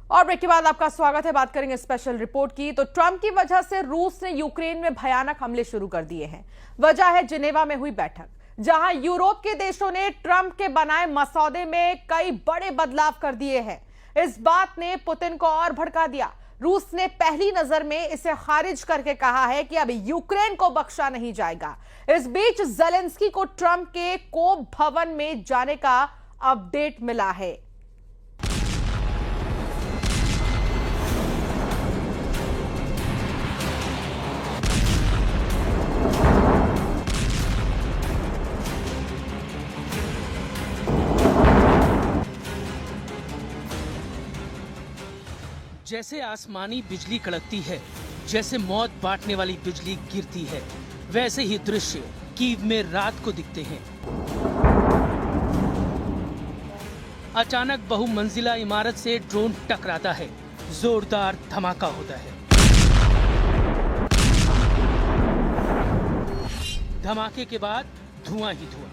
और ब्रेक के बाद आपका स्वागत है। बात करेंगे स्पेशल रिपोर्ट की। तो ट्रंप की वजह से रूस ने यूक्रेन में भयानक हमले शुरू कर दिए हैं। वजह है जिनेवा में हुई बैठक, जहां यूरोप के देशों ने ट्रंप के बनाए मसौदे में कई बड़े बदलाव कर दिए हैं। इस बात ने पुतिन को और भड़का दिया। रूस ने पहली नजर में इसे खारिज करके कहा है कि अब यूक्रेन को बख्शा नहीं जाएगा। इस बीच ज़ेलेंस्की को ट्रंप के कोप भवन में जाने का अपडेट मिला है। जैसे आसमानी बिजली कड़कती है, जैसे मौत बांटने वाली बिजली गिरती है, वैसे ही दृश्य कीव में रात को दिखते हैं। अचानक बहुमंजिला इमारत से ड्रोन टकराता है, जोरदार धमाका होता है। धमाके के बाद धुआं ही धुआं,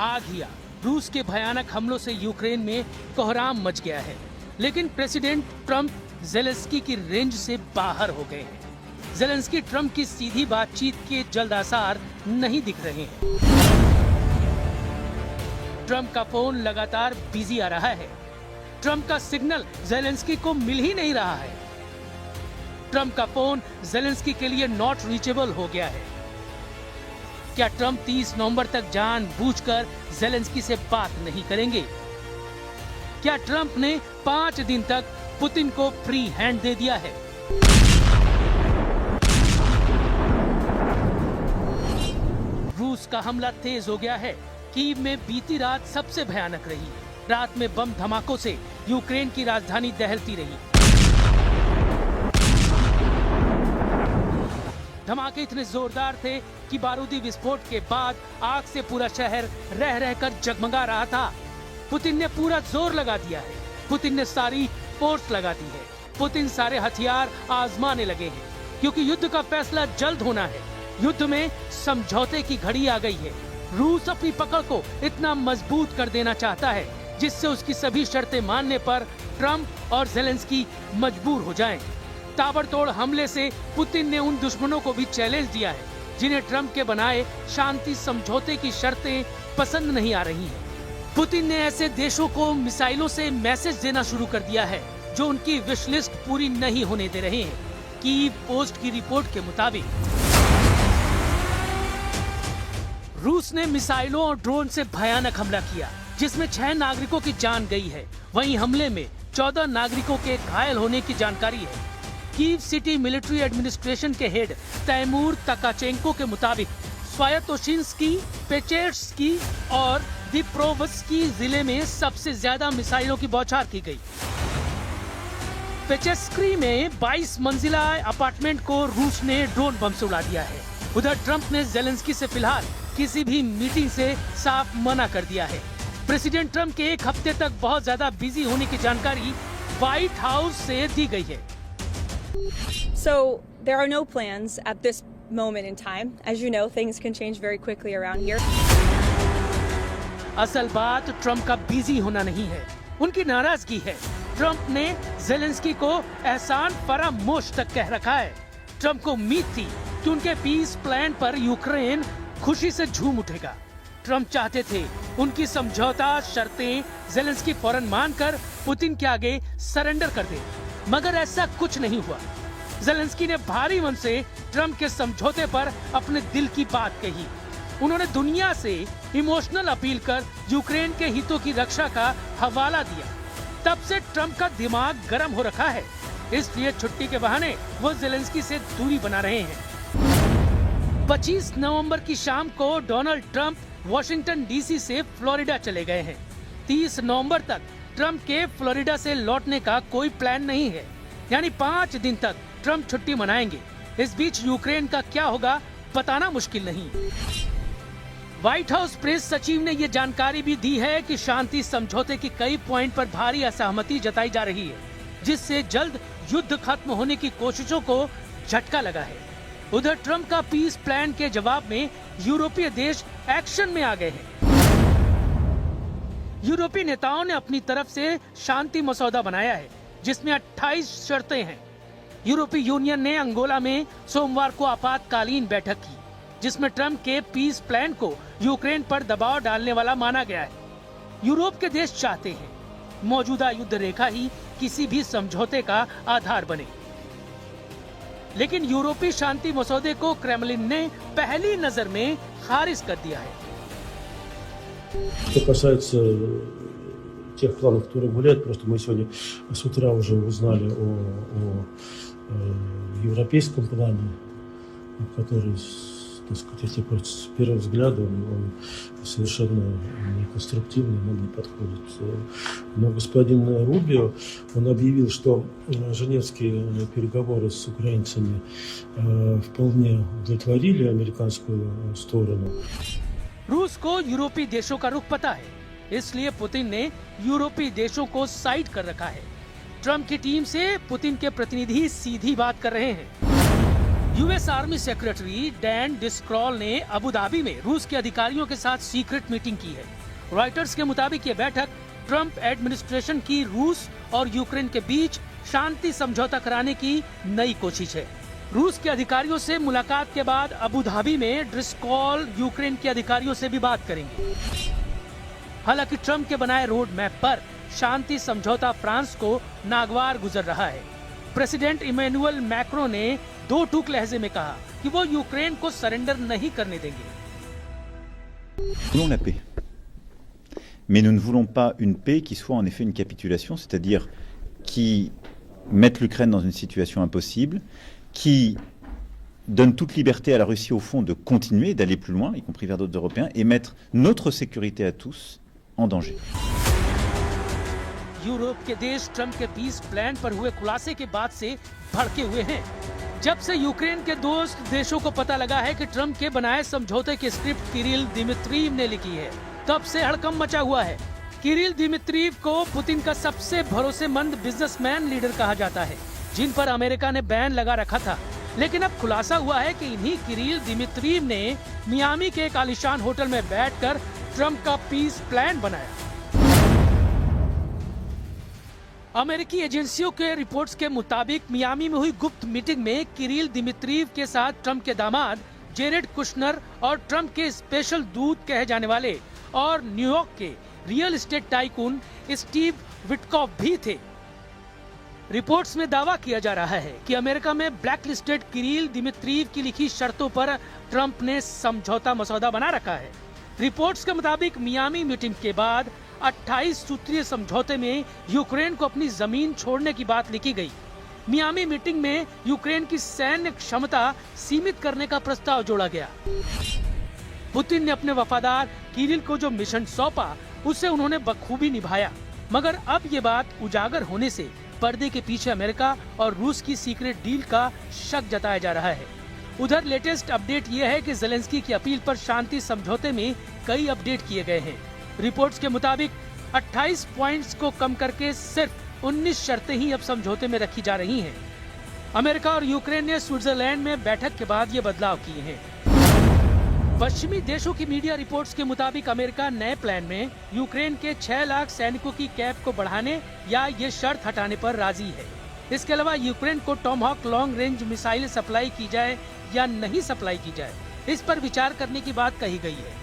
आग ही आग। रूस के भयानक हमलों से यूक्रेन में कोहराम मच गया है, लेकिन प्रेसिडेंट ट्रंप ज़ेलेंस्की की रेंज से बाहर हो गए हैं। ज़ेलेंस्की ट्रंप की सीधी बातचीत के जल्द आसार नहीं दिख रहे हैं। ट्रंप का फोन लगातार बिजी आ रहा है। ट्रंप का सिग्नल ज़ेलेंस्की को मिल ही नहीं रहा है। ट्रंप का फोन ज़ेलेंस्की के लिए नॉट रीचेबल हो गया है। क्या ट्रंप 30 नवंबर तक जानबूझकर ज़ेलेंस्की से बात नहीं करेंगे? क्या ट्रंप ने 5 दिन तक पुतिन को फ्री हैंड दे दिया है? रूस का हमला तेज हो गया है। कीव में बीती रात सबसे भयानक रही। रात में बम धमाकों से यूक्रेन की राजधानी दहलती रही। धमाके इतने जोरदार थे कि बारूदी विस्फोट के बाद आग से पूरा शहर रह रहकर जगमगा रहा था। पुतिन ने पूरा जोर लगा दिया है। पुतिन ने सारी फोर्स लगा दी है। पुतिन सारे हथियार आजमाने लगे हैं, क्योंकि युद्ध का फैसला जल्द होना है। युद्ध में समझौते की घड़ी आ गई है। रूस अपनी पकड़ को इतना मजबूत कर देना चाहता है, जिससे उसकी सभी शर्तें मानने पर ट्रंप और ज़ेलेंस्की मजबूर हो जाएं। ताबड़तोड़ हमले से पुतिन ने उन दुश्मनों को भी चैलेंज दिया है, जिन्हें ट्रंप के बनाए शांति समझौते की शर्तें पसंद नहीं आ रही हैं। पुतिन ने ऐसे देशों को मिसाइलों से मैसेज देना शुरू कर दिया है, जो उनकी विश लिस्ट पूरी नहीं होने दे रहे हैं। कीव पोस्ट की रिपोर्ट के मुताबिक रूस ने मिसाइलों और ड्रोन से भयानक हमला किया, जिसमें 6 नागरिकों की जान गई है। वहीं हमले में 14 नागरिकों के घायल होने की जानकारी है। कीव सिटी मिलिट्री एडमिनिस्ट्रेशन के हेड तैमूर तकाचेंको के मुताबिक स्वायतोशिंस्की, पेचेर्स्की और दिप्रोवस्की जिले में सबसे ज्यादा मिसाइलों की बौछार की गई। पेचेस्क्री में 22 मंजिला अपार्टमेंट को रूस ने ड्रोन बम से उड़ा दिया है। उधर ट्रंप ने ज़ेलेंस्की से फिलहाल किसी भी मीटिंग से साफ मना कर दिया है। प्रेसिडेंट ट्रंप के 1 हफ्ते तक बहुत ज्यादा बिजी होने की जानकारी व्हाइट हाउस से दी गई है। So there are no plans at this moment in time. As you know, things can change very quickly around here. असल बात ट्रंप का बिजी होना नहीं है, उनकी नाराजगी है। ट्रंप ने ज़ेलेंस्की को एहसान फरामोश तक कह रखा है। ट्रंप को उम्मीद थी कि उनके पीस प्लान पर यूक्रेन खुशी से झूम उठेगा। ट्रंप चाहते थे उनकी समझौता शर्तें ज़ेलेंस्की फौरन मानकर पुतिन के आगे सरेंडर कर दे, मगर ऐसा कुछ नहीं हुआ। ज़ेलेंस्की ने भारी मन से ट्रंप के समझौते पर अपने दिल की बात कही। उन्होंने दुनिया से इमोशनल अपील कर यूक्रेन के हितों की रक्षा का हवाला दिया। तब से ट्रंप का दिमाग गर्म हो रखा है, इसलिए छुट्टी के बहाने वो ज़ेलेंस्की से दूरी बना रहे हैं। 25 नवंबर की शाम को डोनाल्ड ट्रंप वॉशिंगटन डीसी से फ्लोरिडा चले गए हैं। 30 नवंबर तक ट्रंप के फ्लोरिडा से लौटने का कोई प्लान नहीं है, यानी 5 दिन तक ट्रंप छुट्टी मनाएंगे। इस बीच यूक्रेन का क्या होगा बताना मुश्किल नहीं। व्हाइट हाउस प्रेस सचिव ने ये जानकारी भी दी है कि शांति समझौते की कई पॉइंट पर भारी असहमति जताई जा रही है, जिससे जल्द युद्ध खत्म होने की कोशिशों को झटका लगा है। उधर ट्रंप का पीस प्लान के जवाब में यूरोपीय देश एक्शन में आ गए हैं। यूरोपीय नेताओं ने अपनी तरफ से शांति मसौदा बनाया है, जिसमें 28 शर्तें हैं। यूरोपीय यूनियन ने अंगोला में सोमवार को आपातकालीन बैठक की, जिसमें ट्रंप के पीस प्लान को यूक्रेन पर दबाव डालने वाला माना गया है। यूरोप के देश चाहते हैं मौजूदा युद्ध रेखा ही किसी भी समझौते का आधार बने, लेकिन यूरोपीय शांति मसौदे को क्रेमलिन ने पहली नजर में खारिज कर दिया है। Что касается тех планов, которые гуляют, просто мы сегодня с утра уже узнали о европейском плане, который, так сказать, с первого взгляда он совершенно неконструктивный, нам не подходит. Но господин Рубио, он объявил, что женевские переговоры с украинцами вполне удовлетворили американскую сторону. रूस को यूरोपीय देशों का रुख पता है, इसलिए पुतिन ने यूरोपीय देशों को साइड कर रखा है। ट्रंप की टीम से पुतिन के प्रतिनिधि सीधी बात कर रहे हैं। यूएस आर्मी सेक्रेटरी डैन डिस्क्रॉल ने अबू धाबी में रूस के अधिकारियों के साथ सीक्रेट मीटिंग की है। रॉयटर्स के मुताबिक ये बैठक ट्रंप एडमिनिस्ट्रेशन की रूस और यूक्रेन के बीच शांति समझौता कराने की नई कोशिश है। रूस के अधिकारियों से मुलाकात के बाद अबू धाबी में ड्रिस्कॉल यूक्रेन के अधिकारियों से भी बात करेंगे। हालांकि ट्रंप के बनाए रोड मैप पर शांति समझौता फ्रांस को नागवार गुजर रहा है। प्रेसिडेंट इमैनुअल मैक्रो ने दो टूक लहजे में कहा कि वो यूक्रेन को सरेंडर नहीं करने देंगे। Nous voulons la paix. Mais nous ne voulons pas une paix qui soit en effet une capitulation, c'est-à-dire qui mette l'Ukraine dans une situation impossible, qui donne toute liberté à la Russie au fond de continuer, d'aller plus loin, y compris vers d'autres Européens, et mettre notre sécurité à tous en danger. Europe के देश Trump के piece plan पर हुए खुलासे के बाद से भड़के हुए हैं। जब से यूक्रेन के दोस्त देशों को पता लगा है कि ट्रंप के बनाए समझौते की स्क्रिप्ट किरिल दिमित्रीव ने लिखी है, तब से हड़कंप मचा हुआ है। किरिल दिमित्रीव को पुतिन का सबसे भरोसेमंद बिजनेसमैन लीडर कहा जाता है, जिन पर अमेरिका ने बैन लगा रखा था। लेकिन अब खुलासा हुआ है कि इन्हीं किरिल दिमित्रीव ने मियामी के एक आलीशान होटल में बैठकर ट्रंप का पीस प्लान बनाया। अमेरिकी एजेंसियों के रिपोर्ट्स के मुताबिक मियामी में हुई गुप्त मीटिंग में किरिल दिमित्रीव के साथ ट्रंप के दामाद जेरेड कुशनर और ट्रंप के स्पेशल दूत कहे जाने वाले और न्यूयॉर्क के real estate tycoon Steve Witkoff भी थे। रिपोर्ट्स में दावा किया जा रहा है कि अमेरिका में ब्लैकलिस्टेड किरिल दिमित्रीव की लिखी शर्तों पर ट्रंप ने समझौता मसौदा बना रखा है। रिपोर्ट्स के मुताबिक मियामी मीटिंग के बाद 28 सूत्रीय समझौते में यूक्रेन को अपनी जमीन छोड़ने की बात लिखी गई। मियामी मीटिंग में यूक्रेन की सैन्य क्षमता सीमित करने का प्रस्ताव जोड़ा गया। पुतिन ने अपने वफादार किरिल को जो मिशन सौंपा, उसे उन्होंने बखूबी निभाया। मगर अब ये बात उजागर होने से पर्दे के पीछे अमेरिका और रूस की सीक्रेट डील का शक जताया जा रहा है। उधर लेटेस्ट अपडेट ये है कि ज़ेलेंस्की की अपील पर शांति समझौते में कई अपडेट किए गए हैं। रिपोर्ट्स के मुताबिक 28 पॉइंट्स को कम करके सिर्फ 19 शर्तें ही अब समझौते में रखी जा रही हैं। अमेरिका और यूक्रेन ने स्विट्जरलैंड में बैठक के बाद ये बदलाव किए हैं। पश्चिमी देशों की मीडिया रिपोर्ट्स के मुताबिक अमेरिका नए प्लान में यूक्रेन के 6 लाख सैनिकों की कैप को बढ़ाने या ये शर्त हटाने पर राजी है। इसके अलावा यूक्रेन को Tomahawk long range missile supply की जाए या नहीं सप्लाई की जाए, इस पर विचार करने की बात कही गई है।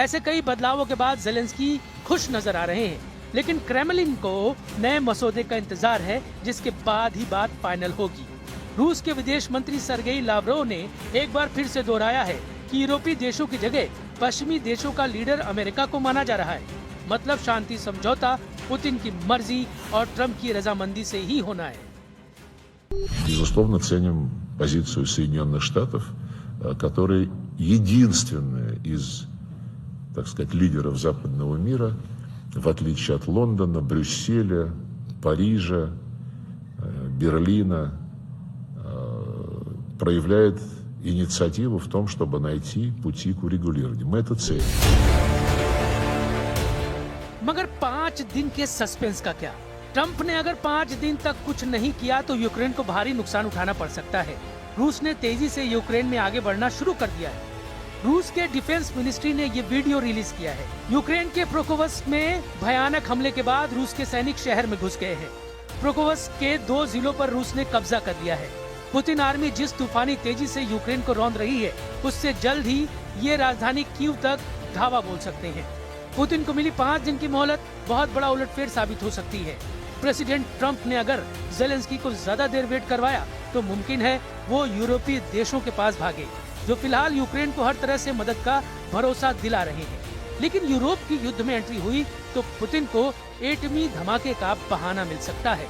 ऐसे कई बदलावों के बाद ज़ेलेंस्की खुश नजर आ रहे हैं, लेकिन क्रेमलिन को नए मसौदे का इंतजार है, जिसके बाद ही बात फाइनल होगी। रूस के विदेश मंत्री सर्गेई लावरोव ने एक बार फिर से दोहराया है कि यूरोपीय देशों की जगह पश्चिमी देशों का लीडर अमेरिका को माना जा रहा है। मतलब शांति समझौता पुतिन की मर्जी और ट्रंप की रजामंदी से ही होना है। Безусловно, ценим позицию Соединенных Штатов, которые единственные из, так сказать, лидеров западного мира, в отличие от Лондона, Брюсселя, Парижа, Берлина, проявляет инициативу в том, чтобы найти пути к урегулированию. Мы это ценим. मगर 5 दिन के सस्पेंस का क्या? ट्रंप ने अगर 5 दिन तक कुछ नहीं किया तो यूक्रेन को भारी नुकसान उठाना पड़ सकता है। रूस ने तेजी से यूक्रेन में आगे बढ़ना शुरू कर दिया है। रूस के डिफेंस मिनिस्ट्री ने ये वीडियो रिलीज किया है। यूक्रेन के प्रोकोवस्क में भयानक हमले के बाद रूस के सैनिक शहर में घुस गए हैं। प्रोकोवस के 2 जिलों पर रूस ने कब्जा कर लिया है। पुतिन आर्मी जिस तूफानी तेजी से यूक्रेन को रौंद रही है, उससे जल्द ही ये राजधानी कीव तक धावा बोल सकते हैं। पुतिन को मिली 5 दिन की मोहलत बहुत बड़ा उलटफेर साबित हो सकती है। प्रेसिडेंट ट्रंप ने अगर जेलेंस्की को ज्यादा देर वेट करवाया तो मुमकिन है वो यूरोपीय देशों के पास भागे, जो फिलहाल यूक्रेन को हर तरह से मदद का भरोसा दिला रहे हैं। लेकिन यूरोप की युद्ध में एंट्री हुई तो पुतिन को एटमी धमाके का बहाना मिल सकता है।